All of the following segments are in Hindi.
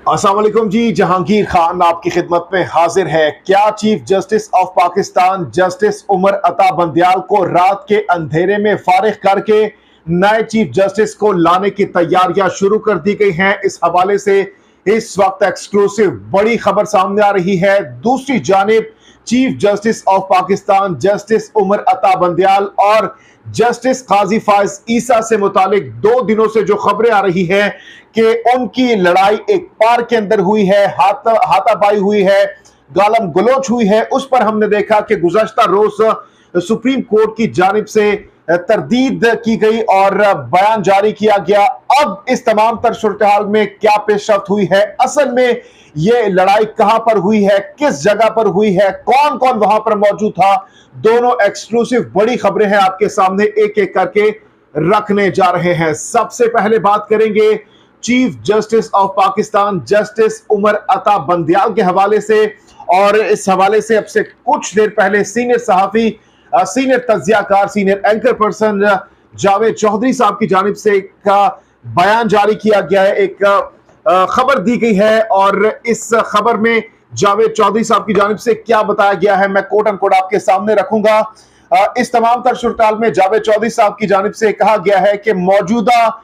अस्सलाम वालेकुम जी। जहांगीर खान आपकी खिदमत में हाजिर है। क्या chief justice of Pakistan justice Umar Ata Bandial को रात के अंधेरे में फारिग करके नए चीफ जस्टिस को लाने की तैयारियां शुरू कर दी गई हैं। इस हवाले से इस वक्त एक्सक्लूसिव बड़ी खबर सामने आ रही है। दूसरी जानिब chief justice of Pakistan justice Umar Ata Bandial और जस्टिस काजी फायज ईसा से मुतालिक 2 दिनों से जो खबरें आ रही हैं कि उनकी लड़ाई एक पार्क के अंदर हुई है, हाथापाई हुई है, गालम गलोच हुई है, उस पर हमने देखा कि गुज़श्ता रोज सुप्रीम कोर्ट की जानिब से तरदीद की गई और बयान जारी किया गया। अब इस तमाम तर सूरत हाल में क्या पेशरफ्त हुई है, असल में ये लड़ाई कहां पर हुई है, किस जगह पर हुई है, कौन कौन वहां पर मौजूद था, दोनों एक्सक्लूसिव बड़ी खबरें हैं आपके सामने एक एक करके रखने जा रहे हैं। सबसे पहले बात करेंगे chief justice of Pakistan justice Umar Ata Bandial के हवाले से, और इस हवाले से अब से कुछ देर पहले सीनियर सहाफी, सीनियर तज्जियाकार, senior anchor person Javed Chaudhry साहब की जानिब से एक बयान जारी किया गया है, एक खबर दी गई है और इस खबर में जावेद चौधरी साहब की जानिब से क्या बताया गया है मैं कोट अनकोट आपके सामने रखूंगा। इस तमाम तर सूरत में जावेद चौधरी साहब की जानिब से कहा गया है कि मौजूदा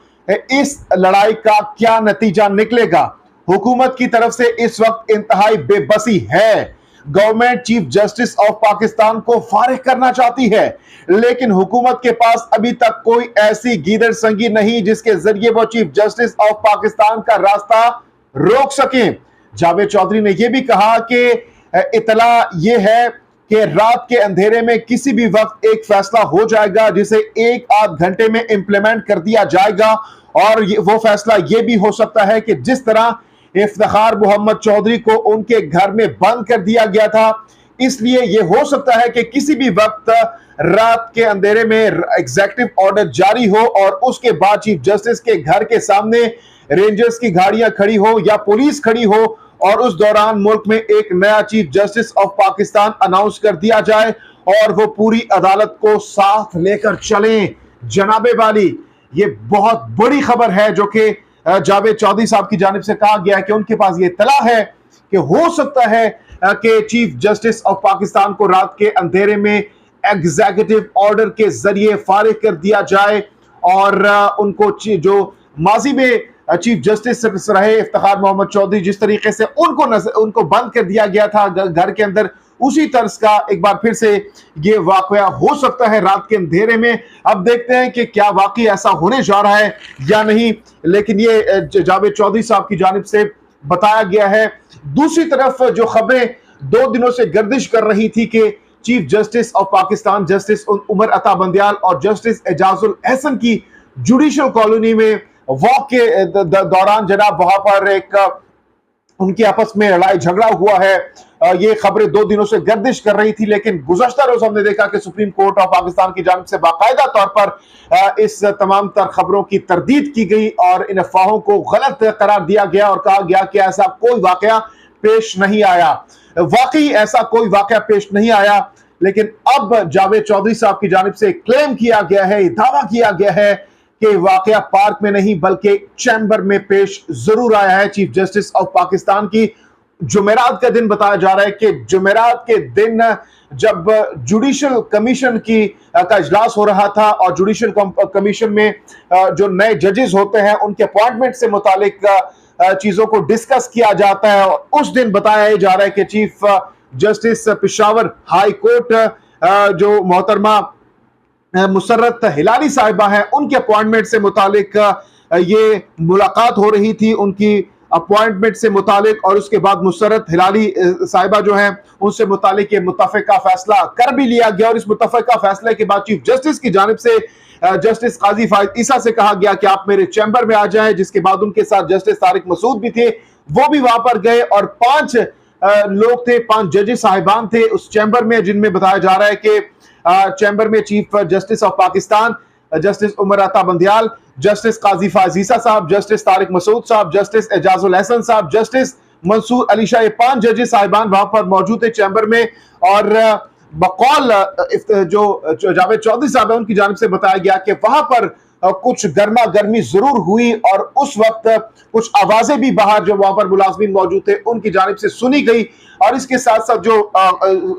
इस लड़ाई का क्या नतीजा निकलेगा। हुकूमत की तरफ से इस वक्त इंतहाई बेबसी है। Government chief justice of Pakistan को फारिग करना चाहती है, लेकिन हुकूमत के पास अभी तक कोई ऐसी गीदड़ संगी नहीं जिसके जरिए वो चीफ जस्टिस ऑफ पाकिस्तान का रास्ता रोक सके। जावेद चौधरी ने यह भी कहा कि इतला यह है कि रात के अंधेरे में किसी भी वक्त एक फैसला हो जाएगा जिसे 1 आध घंटे में इंप्लीमेंट कर दिया जाएगा, और वो फैसला यह भी हो सकता है कि जिस तरह इफ्तिखार मोहम्मद चौधरी को उनके घर में बंद कर दिया गया था, इसलिए यह हो सकता है कि किसी भी वक्त रात के अंधेरे में एग्जीक्यूटिव ऑर्डर जारी हो और उसके बाद चीफ जस्टिस के घर के सामने रेंजर्स की गाड़ियां खड़ी हो या पुलिस खड़ी हो और उस दौरान मुल्क में एक नया chief justice of Pakistan announce कर दिया जाए और वो पूरी अदालत को साथ लेकर चलें। जनाबे वाली, ये बहुत बड़ी खबर है जो कि जावेद चौधरी साहब की जानिब से कहा गया है कि उनके पास ये इत्तला है कि हो सकता है कि चीफ जस्टिस ऑफ पाकिस्तान को रात के अंधेरे में एग्जीक्यूटिव ऑर्डर के जरिए फारिग कर दिया जाए और उनको जो माजी में चीफ जस्टिस रहे इफ्तिखार मोहम्मद चौधरी, जिस तरीके से उनको बंद कर दिया गया था घर के अंदर, उसी तर्ज का एक बार फिर से ये वाकया हो सकता है रात के अंधेरे में। अब देखते हैं कि क्या वाकई ऐसा होने जा रहा है या नहीं, लेकिन ये जावेद चौधरी साहब की जानिब से बताया गया है। दूसरी तरफ जो खबरें 2 दिनों से गर्दिश कर रही थी कि chief justice of Pakistan justice Umar Ata Bandial और जस्टिस एजाजुल एहसन की जुडिशल कॉलोनी में वॉक के दौरान जनाब वहां पर एक उनकी आपस में लड़ाई झगड़ा हुआ है, ये खबरें 2 दिनों से गर्दिश कर रही थी, लेकिन गुज़श्ता रोज हमने देखा कि सुप्रीम कोर्ट ऑफ पाकिस्तान की जानिब से बाकायदा तौर पर इस तमाम तर खबरों की तरदीद की गई और इन अफवाहों को गलत करार दिया गया और कहा गया कि ऐसा कोई वाकया पेश नहीं आया। वाकई ऐसा कोई वाकया पेश नहीं आया, लेकिन अब जावेद चौधरी साहब की जानिब से क्लेम किया गया है, दावा किया गया है कि वाकया पार्क में नहीं बल्कि चैम्बर में पेश जरूर आया है। चीफ जस्टिस ऑफ पाकिस्तान की जुमेरात का दिन बताया जा रहा है कि जुमेरात के दिन जब जुडिशल कमीशन का इजलास हो रहा था और जुडिशल कमीशन में जो नए जजेस होते हैं उनके अपॉइंटमेंट से मुतालिक चीजों को डिस्कस किया जाता है, और उस दिन बताया जा रहा है कि chief justice Peshawar high court जो मोहतरमा मुसर्रत हिलाली साहिबा है, उनके अपॉइंटमेंट से मुतालिक ये मुलाकात हो रही थी उनकी अपॉइंटमेंट से मुतालिक, और उसके बाद मुसर्रत हिलाली साहिबा जो हैं उनसे मुतालिक ये मुत्तफ़िका फैसला कर भी लिया गया। और इस मुत्तफ़िका फैसले के बाद चीफ जस्टिस की जानिब से जस्टिस काजी फायज ईसा से कहा गया कि आप मेरे चैम्बर में आ जाएं, जिसके बाद उनके साथ जस्टिस तारिक मसूद भी थे, वो भी वहां पर गए और 5 लोग थे, 5 जजेस साहिबान थे उस चैम्बर में, जिनमें बताया जा रहा है कि चैम्बर में chief justice of Pakistan justice Umar Ata Bandial, justice काजी फायज ईसा साहब, जस्टिस तारिक मसूद साहब, जस्टिस एजाजुल एहसन साहब, जस्टिस मंसूर अली शाह, 5 जजेस साहिबान वहां पर मौजूद थे चैम्बर में। और बकौल जो जावेद चौधरी साहब है उनकी जानिब से बताया गया कि वहां पर कुछ गर्मा गर्मी जरूर हुई और उस वक्त कुछ आवाजें भी बाहर जो वहां पर मुलाजमीन मौजूद थे उनकी जानिब से सुनी गई। और इसके साथ साथ जो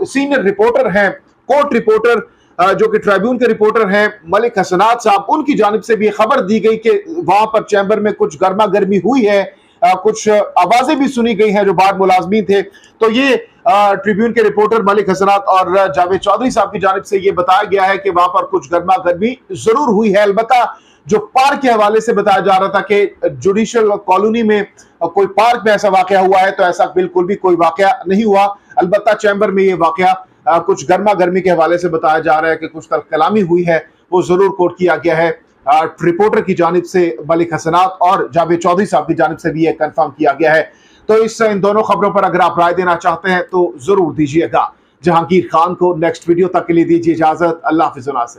सीनियर रिपोर्टर हैं, कोर्ट रिपोर्टर जो कि ट्रिब्यून के रिपोर्टर हैं मलिक हसनात साहब, उनकी जानिब से भी खबर दी गई कि वहां पर चैम्बर में कुछ गर्मा गर्मी हुई है, कुछ आवाजें भी सुनी गई हैं जो बाहर मुलाजमीन थे। तो ये ट्रिब्यून के रिपोर्टर मलिक हसनात और जावेद चौधरी साहब की जानिब से ये बताया गया है कि वहां पर कुछ गर्मा गर्मी जरूर हुई है। अलबत्ता जो पार्क के हवाले से बताया जा रहा था कि जुडिशल कॉलोनी में कोई पार्क में ऐसा वाकया हुआ है, तो ऐसा बिल्कुल भी कोई वाकया नहीं हुआ। अलबत्ता चैम्बर में ये वाकया कुछ गर्मा गर्मी के हवाले से बताया जा रहा है कि कुछ कलामी हुई है, वो जरूर कोट किया गया है। रिपोर्टर की जानिब से मलिक हसनात और जावेद चौधरी साहब की जानिब से भी यह कंफर्म किया गया है। तो इन दोनों खबरों पर अगर आप राय देना चाहते हैं तो जरूर दीजिएगा। जहांगीर खान को नेक्स्ट वीडियो तक के लिए दीजिए इजाजत। अल्लाह हाफिज़।